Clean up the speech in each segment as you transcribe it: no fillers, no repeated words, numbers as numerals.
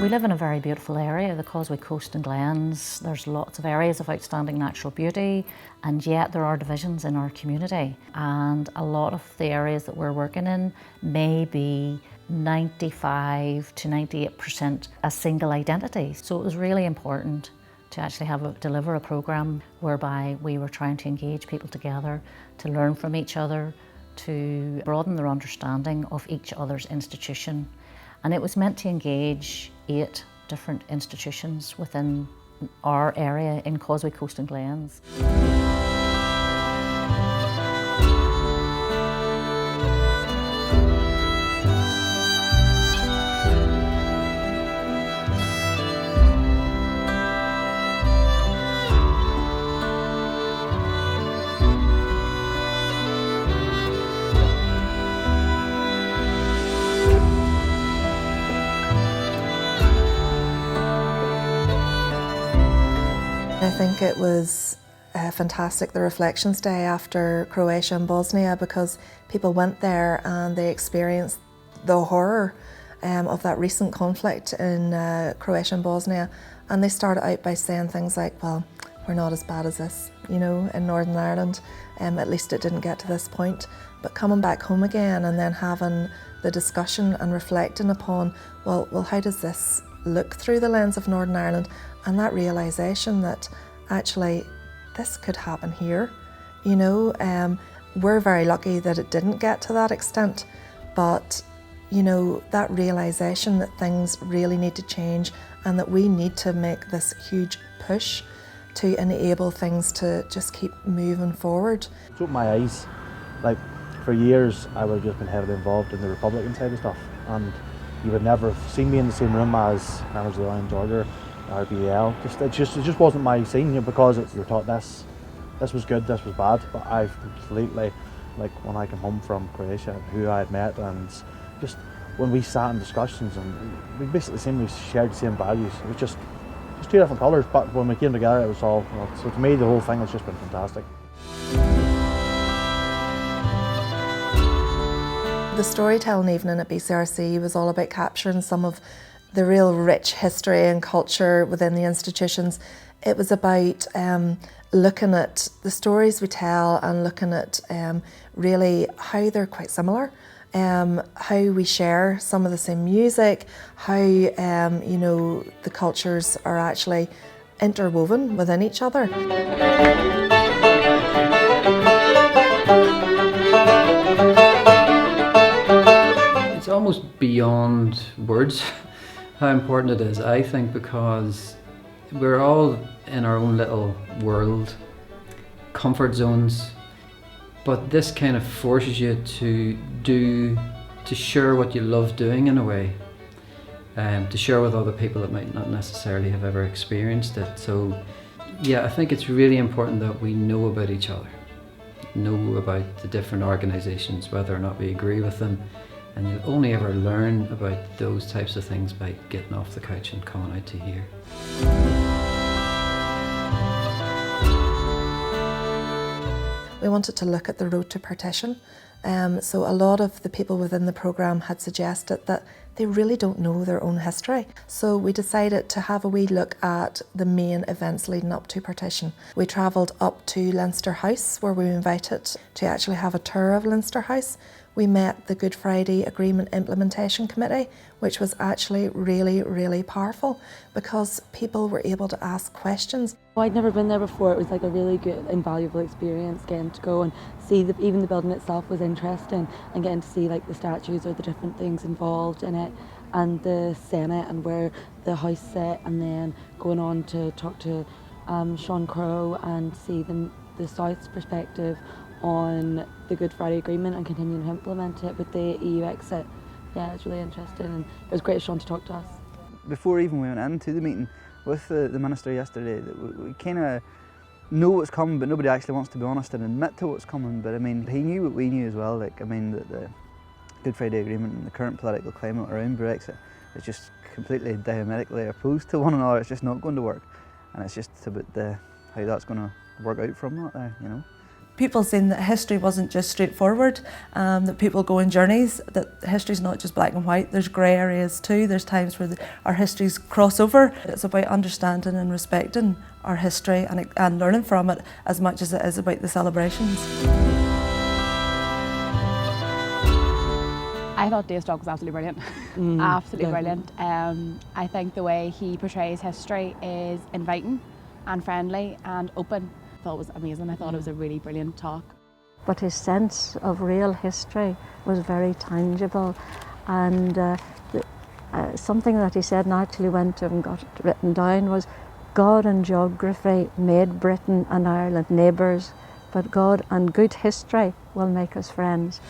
We live in a very beautiful area, the Causeway Coast and Glens. There's lots of areas of outstanding natural beauty, and yet there are divisions in our community. And a lot of the areas that we're working in may be 95 to 98% a single identity. So it was really important to actually deliver a programme whereby we were trying to engage people together, to learn from each other, to broaden their understanding of each other's institution. And it was meant to engage 8 different institutions within our area in Causeway Coast and Glens. I think it was fantastic, the Reflections Day after Croatia and Bosnia, because people went there and they experienced the horror of that recent conflict in Croatia and Bosnia, and they started out by saying things like, well, we're not as bad as this, you know, in Northern Ireland, at least it didn't get to this point. But coming back home again and then having the discussion and reflecting upon, well, how does this look through the lens of Northern Ireland, and that realisation that actually this could happen here. You know, we're very lucky that it didn't get to that extent, but you know, that realisation that things really need to change and that we need to make this huge push to enable things to just keep moving forward. It's opened my eyes. Like, for years I would have just been heavily involved in the Republican side of stuff, and you would never have seen me in the same room as members of the Orange Order, RBL. It just wasn't my scene, you know, because you're taught this was good, this was bad. But I've completely, like when I came home from Croatia, who I had met, and just when we sat in discussions, and we basically seemed we shared the same values. It was just 2 different colours, but when we came together, it was all. You know, so to me, the whole thing has just been fantastic. The storytelling evening at BCRC was all about capturing some of the real rich history and culture within the institutions. It was about looking at the stories we tell and looking at really how they're quite similar, how we share some of the same music, how you know, the cultures are actually interwoven within each other. It's almost beyond words how important it is, I think, because we're all in our own little world, comfort zones, but this kind of forces you to share what you love doing in a way, to share with other people that might not necessarily have ever experienced it. So yeah, I think it's really important that we know about each other, know about the different organisations, whether or not we agree with them. And you'll only ever learn about those types of things by getting off the couch and coming out to here. We wanted to look at the road to partition. So a lot of the people within the programme had suggested that they really don't know their own history. So we decided to have a wee look at the main events leading up to partition. We travelled up to Leinster House, where we were invited to actually have a tour of Leinster House. We met the Good Friday Agreement Implementation Committee, which was actually really, really powerful because people were able to ask questions. I'd never been there before. It was like a really good, invaluable experience getting to go and see even the building itself was interesting, and getting to see like the statues or the different things involved in it, and the Senate and where the House sat, and then going on to talk to Sean Crowe and see the South's perspective on the Good Friday Agreement and continuing to implement it with the EU exit. Yeah, it's really interesting, and it was great of Sean to talk to us. Before even we went into the meeting with the Minister yesterday, we kind of know what's coming, but nobody actually wants to be honest and admit to what's coming. But I mean, he knew what we knew as well. Like, I mean, the Good Friday Agreement and the current political climate around Brexit is just completely diametrically opposed to one another. It's just not going to work, and it's just about how that's going to work out from that there, you know. people seeing that history wasn't just straightforward, that people go on journeys, that history's not just black and white, there's grey areas too, there's times where our histories cross over. It's about understanding and respecting our history and learning from it as much as it is about the celebrations. I thought Dave's talk was absolutely brilliant, absolutely brilliant. I think the way he portrays history is inviting and friendly and open. I thought it was amazing. I thought it was a really brilliant talk. But his sense of real history was very tangible, and something that he said and I actually went and got it written down was, God and geography made Britain and Ireland neighbours, but God and good history will make us friends.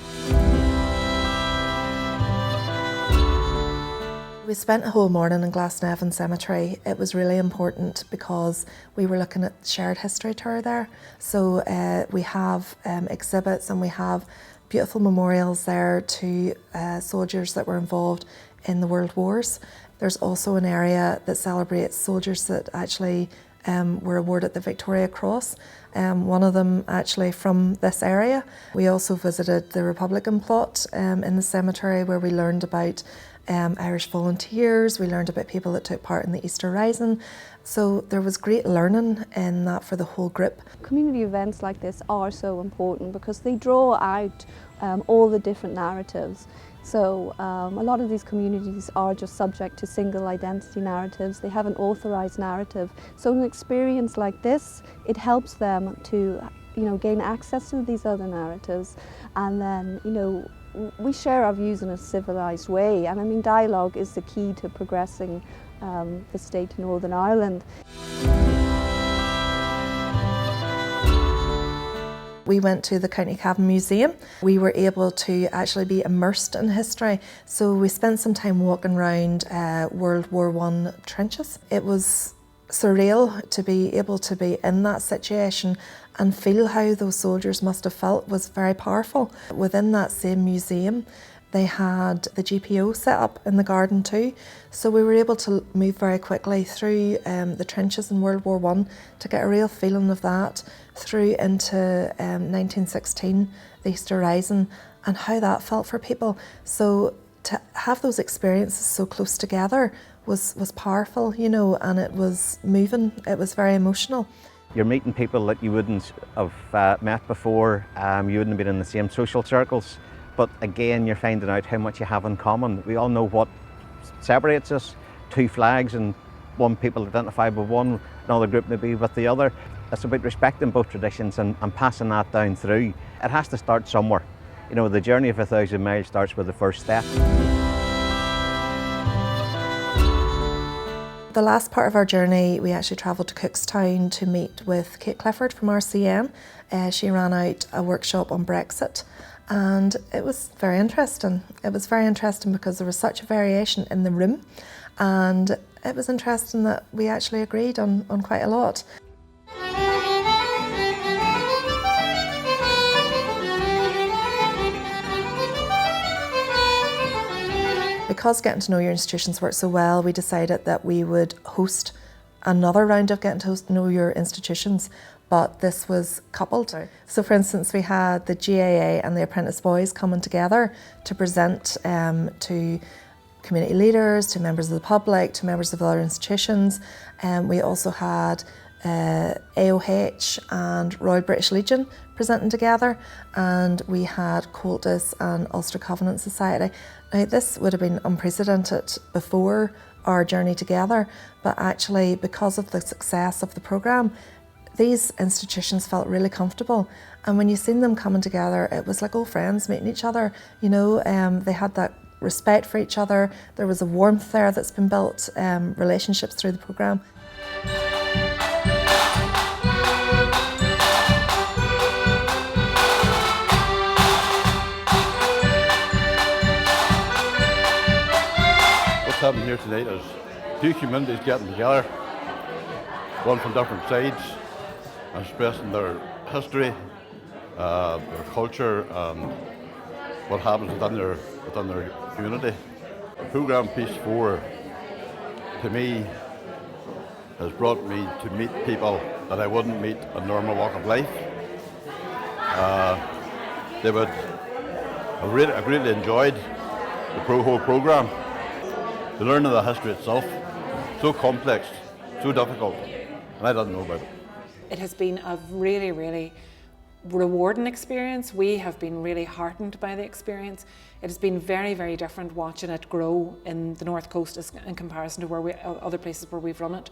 We spent a whole morning in Glasnevin Cemetery. It was really important because we were looking at shared history tour there. So we have exhibits and we have beautiful memorials there to soldiers that were involved in the World Wars. There's also an area that celebrates soldiers that actually were awarded the Victoria Cross. One of them actually from this area. We also visited the Republican plot in the cemetery, where we learned about Irish volunteers, we learned about people that took part in the Easter Rising. So there was great learning in that for the whole group. Community events like this are so important because they draw out all the different narratives. So a lot of these communities are just subject to single identity narratives. They have an authorised narrative. So an experience like this, it helps them to gain access to these other narratives, and then we share our views in a civilised way, and I mean dialogue is the key to progressing the state of Northern Ireland. We went to the County Cavan Museum. We were able to actually be immersed in history, so we spent some time walking around World War I trenches. It was surreal to be able to be in that situation and feel how those soldiers must have felt was very powerful. Within that same museum, they had the GPO set up in the garden too, so we were able to move very quickly through the trenches in World War I to get a real feeling of that, through into 1916, the Easter Rising, and how that felt for people. So to have those experiences so close together was powerful, and it was moving, it was very emotional. You're meeting people that you wouldn't have met before, you wouldn't have been in the same social circles, but again you're finding out how much you have in common. We all know what separates us, two flags, and one people identify with one, another group maybe with the other. It's about respecting both traditions and passing that down through. It has to start somewhere. The journey of 1,000 miles starts with the first step. The last part of our journey, we actually travelled to Cookstown to meet with Kate Clifford from RCN. She ran out a workshop on Brexit, and it was very interesting. It was very interesting because there was such a variation in the room, and it was interesting that we actually agreed on quite a lot. Because Getting to Know Your Institutions worked so well, we decided that we would host another round of Getting to Know Your Institutions, but this was coupled. So for instance, we had the GAA and the Apprentice Boys coming together to present to community leaders, to members of the public, to members of other institutions. We also had AOH and Royal British Legion presenting together, and we had Coltis and Ulster Covenant Society. Now this would have been unprecedented before our journey together, but actually because of the success of the programme, these institutions felt really comfortable, and when you seen them coming together, it was like old friends meeting each other. They had that respect for each other. There was a warmth there that's been built, relationships through the programme. What's happening here tonight is two communities getting together, one from different sides, and expressing their history, their culture, and what happens within their community. Programme Piece 4, to me, has brought me to meet people that I wouldn't meet in a normal walk of life. They would I greatly enjoyed the whole programme. The learning of the history itself, so complex, so difficult, and I didn't know about it. It has been a really, really rewarding experience. We have been really heartened by the experience. It has been very, very different watching it grow in the North Coast in comparison to other places where we've run it.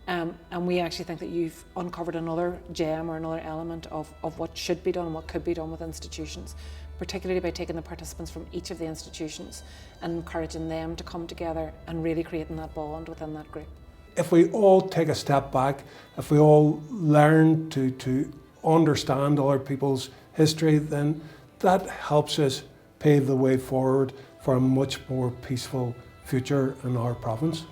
And we actually think that you've uncovered another gem or another element of what should be done and what could be done with institutions, particularly by taking the participants from each of the institutions and encouraging them to come together and really creating that bond within that group. If we all take a step back, if we all learn to understand other people's history, then that helps us pave the way forward for a much more peaceful future in our province.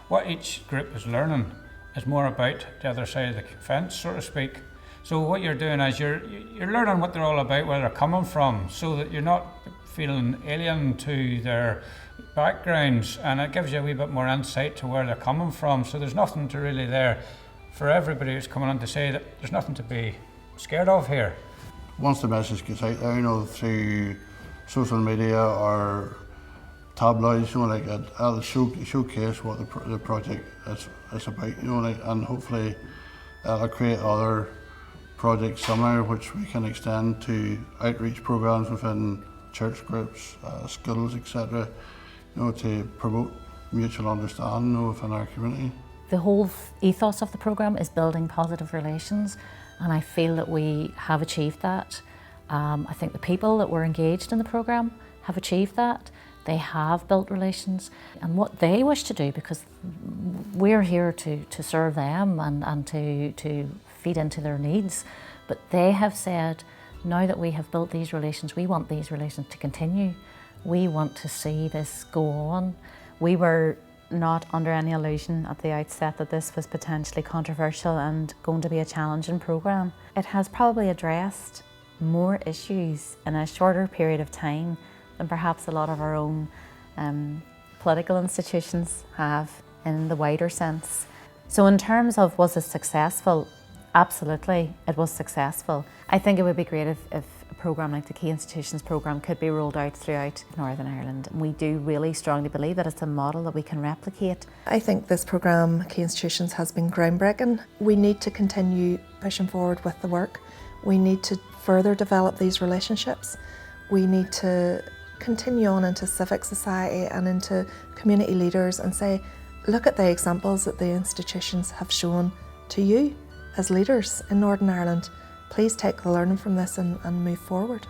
What each group is learning is more about the other side of the fence, so to speak. So what you're doing is you're learning what they're all about, where they're coming from, so that you're not feeling alien to their backgrounds, and it gives you a wee bit more insight to where they're coming from. So there's nothing to really there for everybody who's coming on to say that there's nothing to be scared of here. Once the message gets out there, through social media or tabloids, it'll showcase what the project is about, and hopefully it'll create other projects similar which we can extend to outreach programs within church groups, schools, etc., to promote mutual understanding within our community. The whole ethos of the programme is building positive relations, and I feel that we have achieved that. I think the people that were engaged in the programme have achieved that. They have built relations, and what they wish to do, because we're here to serve them and to feed into their needs, but they have said, now that we have built these relations, we want these relations to continue. We want to see this go on. We were not under any illusion at the outset that this was potentially controversial and going to be a challenging programme. It has probably addressed more issues in a shorter period of time than perhaps a lot of our own political institutions have in the wider sense. So in terms of was it successful, absolutely it was successful. I think it would be great if a programme like the Key Institutions programme could be rolled out throughout Northern Ireland. We do really strongly believe that it's a model that we can replicate. I think this programme, Key Institutions, has been groundbreaking. We need to continue pushing forward with the work. We need to further develop these relationships. We need to continue on into civic society and into community leaders and say, look at the examples that the institutions have shown to you as leaders in Northern Ireland. Please take the learning from this and move forward.